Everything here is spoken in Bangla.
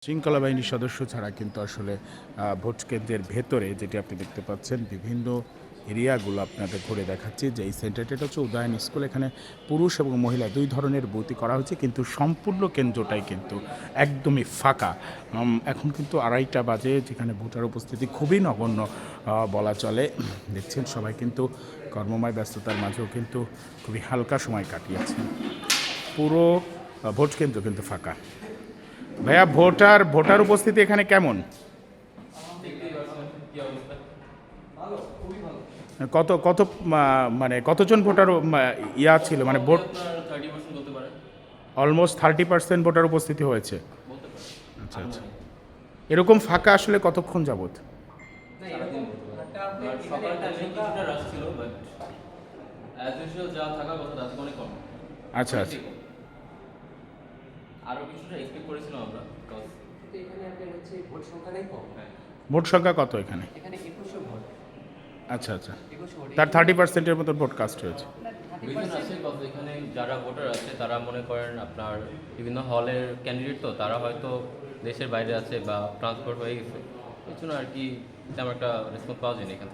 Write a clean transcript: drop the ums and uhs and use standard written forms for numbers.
শৃঙ্খলা বাহিনীর সদস্য ছাড়া কিন্তু আসলে ভোট কেন্দ্রের ভেতরে যেটি আপনি দেখতে পাচ্ছেন বিভিন্ন এরিয়াগুলো আপনাদের ঘুরে দেখাচ্ছি যে এই সেন্টারটা হচ্ছে উদয়ন স্কুল। এখানে পুরুষ এবং মহিলা দুই ধরনের বুথই করা হয়েছে, কিন্তু সম্পূর্ণ কেন্দ্রটাই কিন্তু একদমই ফাঁকা। এখন কিন্তু 2:30 বাজে, যেখানে ভোটার উপস্থিতি খুবই নগণ্য বলা চলে। দেখছেন সবাই কিন্তু কর্মময় ব্যস্ততার মাঝেও কিন্তু খুবই হালকা সময় কাটিয়েছেন। পুরো ভোট কেন্দ্র কিন্তু ফাঁকা। ভাইয়া, ভোটার উপস্থিতি এখানে কেমন? কত কত মানে কতজন ভোটার ইয়া ছিল, মানে ভোট? অলমোস্ট 30% ভোটার উপস্থিতি হয়েছে। আচ্ছা আচ্ছা, এরকম ফাঁকা আসলে কতক্ষণ যাবত? আচ্ছা আচ্ছা, ভোট সংখ্যা কত এখানে? আচ্ছা আচ্ছা, তার 30%-এর মতো ভোট কাস্ট হয়েছে। এখানে যারা ভোটার আছে তারা মনে করেন আপনার বিভিন্ন হলের ক্যান্ডিডেট, তো তারা হয়তো দেশের বাইরে আছে বা ট্রান্সফার হয়ে গেছে, এই জন্য আর কি তেমন একটা রেসপন্স পাওয়া যায়নি এখানে।